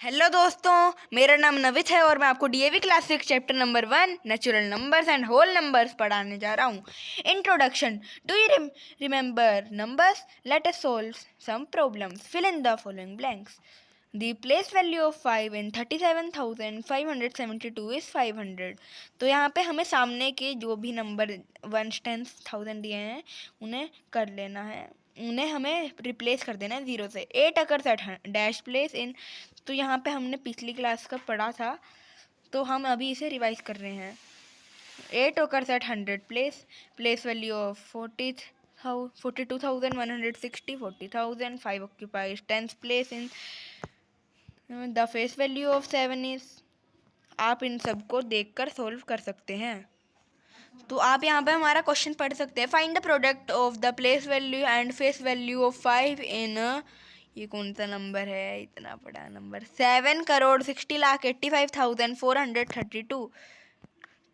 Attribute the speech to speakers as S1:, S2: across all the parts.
S1: Hello दोस्तों, मेरा नाम नवित है और मैं आपको DAV class 6 chapter number 1 natural numbers and whole numbers पढ़ाने जा रहा हूँ। Introduction. Do you remember numbers? Let us solve some problems. Fill in the following blanks. The place value of 5 in 37,572 is 500। तो यहाँ पे हमें सामने के जो भी नंबर 1 10 1000 दिए हैं उन्हें कर लेना है, उन्हें हमें रिप्लेस कर देना है 0 से। 8 occurs at dash place in, तो यहाँ पे हमने पिछली क्लास का पढ़ा था तो हम अभी इसे रिवाइज कर रहे हैं। 8 occurs at 100 place value of 42,160 40,000। 5 occupies 10th place in the face value of 7 is. आप इन सबको देखकर सोल्व कर सकते हैं। तो आप यहाँ पे हमारा क्वेश्चन पढ़ सकते हैं। Find the product of the place value and face value of 5 इन, ये कौन सा नंबर है, इतना बड़ा नंबर, 7,60,85,432।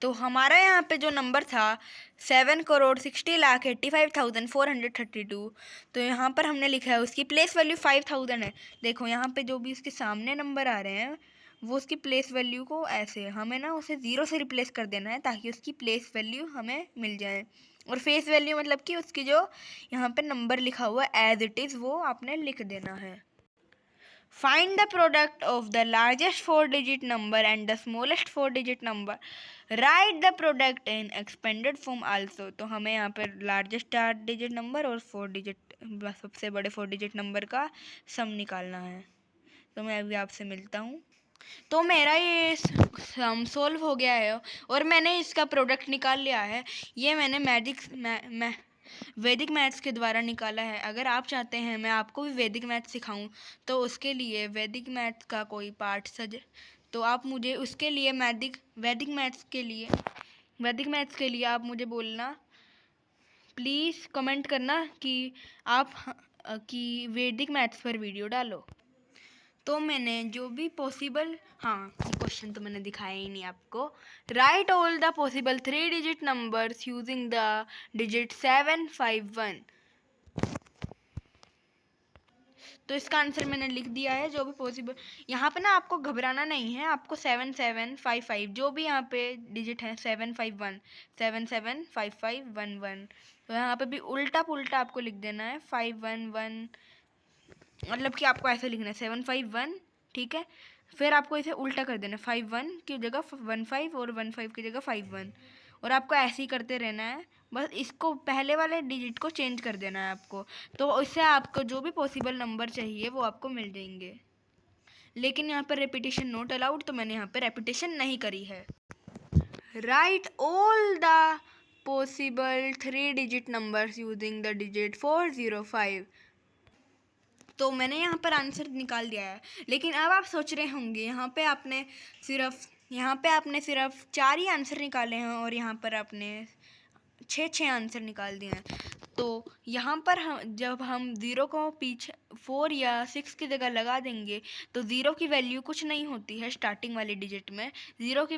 S1: तो हमारा यहाँ पे जो नंबर था 7,60,85,432, तो यहाँ पर हमने लिखा है उसकी प्लेस वैल्यू 5,000 है। देखो यहाँ पे जो भी उसके सामने नंबर आ रहे हैं वो उसकी प्लेस वैल्यू को ऐसे हमें ना उसे 0 से रिप्लेस कर देना है ताकि उसकी प्लेस वैल्यू हमें मिल जाए। और फेस वैल्यू मतलब कि उसकी जो यहाँ पे नंबर लिखा हुआ है एज इट इज़ वो आपने लिख देना है। Find the product of the largest 4-digit number and the smallest 4-digit number. Write the product in expanded form also। तो हमें यहाँ पर लार्जेस्ट 4-digit नंबर और 4-digit सबसे बड़े 4-digit नंबर का सम निकालना है। तो मैं अभी आपसे मिलता हूँ। तो मेरा ये सम सोल्व हो गया है और मैंने इसका प्रोडक्ट निकाल लिया है। ये मैंने वैदिक मैथ्स के द्वारा निकाला है। अगर आप चाहते हैं मैं आपको भी वैदिक मैथ्स सिखाऊं तो उसके लिए वैदिक मैथ्स का कोई पार्ट तो आप मुझे उसके लिए वैदिक मैथ्स के लिए आप मुझे बोलना, प्लीज़ कमेंट करना कि आप कि वैदिक मैथ्स पर वीडियो डालो। तो मैंने जो भी पॉसिबल, हाँ क्वेश्चन तो मैंने दिखाया ही नहीं आपको। Right all the possible 3-digit numbers using the digit 751। तो इसका आंसर मैंने लिख दिया है जो भी पॉसिबल। यहाँ पे ना आपको घबराना नहीं है, आपको 7755 जो भी यहाँ पे डिजिट है 751 775511, तो यहाँ पे भी उल्टा पुल्टा आपको लिख देना है 511, मतलब कि आपको ऐसे लिखना है 751, ठीक है। फिर आपको इसे उल्टा कर देना है 51 की जगह 15 और 15 की जगह 51, और आपको ऐसे ही करते रहना है। बस इसको पहले वाले डिजिट को चेंज कर देना है आपको, तो इससे आपको जो भी पॉसिबल नंबर चाहिए वो आपको मिल जाएंगे। लेकिन यहाँ पर रेपिटेशन नॉट अलाउड, तो मैंने यहाँ पर रेपिटेशन नहीं करी है। Right all the possible 3-digit numbers using the digit 405। तो मैंने यहाँ पर आंसर निकाल दिया है। लेकिन अब आप सोच रहे होंगे यहाँ पे आपने सिर्फ 4 ही आंसर निकाले हैं और यहाँ पर आपने 6 आंसर निकाल दिए हैं। तो यहाँ पर जब हम 0 को पीछे 4 या 6 की जगह लगा देंगे तो 0 की वैल्यू कुछ नहीं होती है स्टार्टिंग वाली डिजिट में। 0 की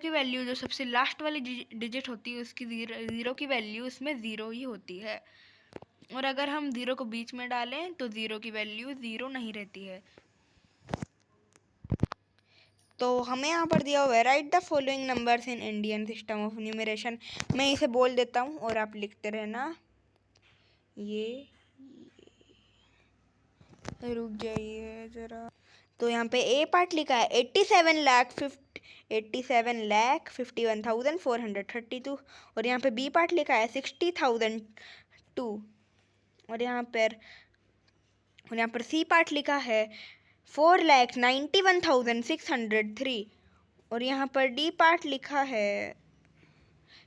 S1: वैल्यू जो सबसे लास्ट वाली डिजिट होती है उसकी 0 की वैल्यू उसमें 0 ही होती है। और अगर हम 0 को बीच में डालें तो 0 की वैल्यू 0 नहीं रहती है। तो हमें यहाँ पर दिया हुआ है right the following numbers in Indian system of numeration. मैं इसे बोल देता हूँ और आप लिखते रहना। ये रुक जाइए ज़रा। तो यहाँ पे ए पार्ट लिखा है 87,51,432, और यहाँ पे बी पार्ट लिखा है 60,002, और यहाँ पर सी पार्ट लिखा है 4,91,603, और यहाँ पर डी पार्ट लिखा है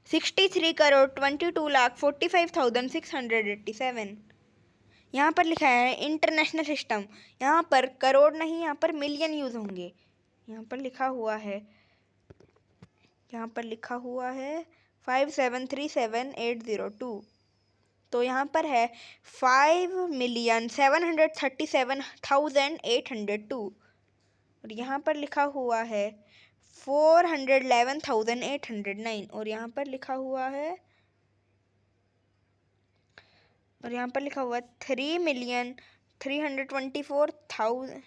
S1: 63,22,45,687। यहाँ पर लिखा है इंटरनेशनल सिस्टम, यहाँ पर करोड़ नहीं, यहाँ पर मिलियन यूज़ होंगे। यहाँ पर लिखा हुआ है 5737802। तो यहाँ पर है 5,737,802, और यहाँ पर लिखा हुआ है 411,809, और यहाँ पर लिखा हुआ है 3,324,000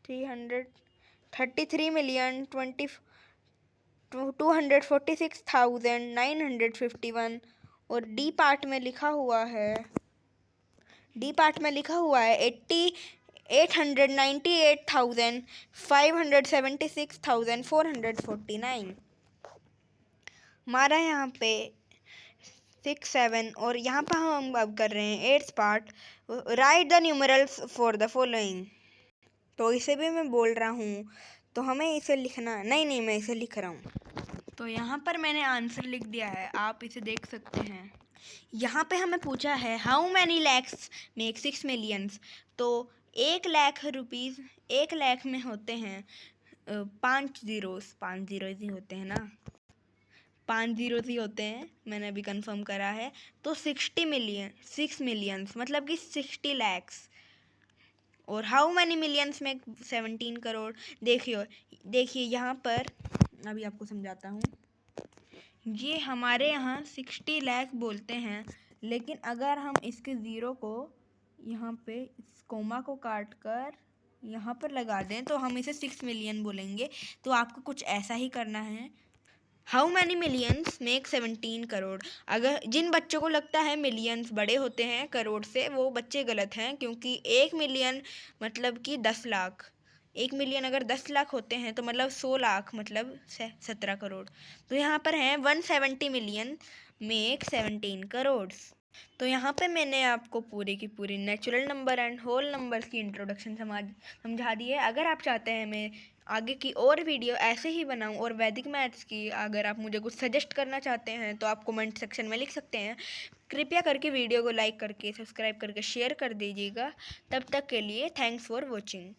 S1: 333,246,951 और डी पार्ट में लिखा हुआ है 898,576,449 हमारा यहाँ पे 6-7 और यहाँ पर हम अब कर रहे हैं 8th part. Right the numerals for the following. तो इसे भी मैं बोल रहा हूँ तो हमें इसे लिखना नहीं मैं इसे लिख रहा हूँ। तो यहाँ पर मैंने आंसर लिख दिया है, आप इसे देख सकते हैं। यहाँ पे हमें पूछा है how many lakhs make 6 millions. तो 1 लाख रुपीज़ 1 लाख में होते हैं 5 ज़ीरोज़ ही होते हैं ना, 5 ज़ीरोज़ ही होते हैं, मैंने अभी कंफर्म करा है। तो 6 मिलियंस मतलब कि 60 लैक्स। और हाउ मैनी मिलियंस में 17 करोड़। देखिए यहाँ पर अभी आपको समझाता हूँ। ये हमारे यहाँ 60 लाख बोलते हैं, लेकिन अगर हम इसके ज़ीरो को यहाँ पे इस कोमा को काट कर यहाँ पर लगा दें तो हम इसे 6 मिलियन बोलेंगे। तो आपको कुछ ऐसा ही करना है। How many millions make 17 crore. अगर जिन बच्चों को लगता है मिलियंस बड़े होते हैं करोड़ से, वो बच्चे गलत हैं, क्योंकि 1 मिलियन मतलब कि 10 लाख। 1 मिलियन अगर 10 लाख होते हैं तो मतलब 100 लाख मतलब 17 करोड़। तो यहाँ पर हैं 170 मिलियन मेक 17 करोड़। तो यहाँ पे मैंने आपको पूरी की पूरी natural number and whole numbers की इंट्रोडक्शन समझा दी है। अगर आप चाहते हैं मैं आगे की और वीडियो ऐसे ही बनाऊं और वैदिक मैथ्स की, अगर आप मुझे कुछ सजेस्ट करना चाहते हैं तो आप कमेंट सेक्शन में लिख सकते हैं। कृपया करके वीडियो को लाइक करके सब्सक्राइब करके शेयर कर दीजिएगा। तब तक के लिए थैंक्स फॉर वॉचिंग।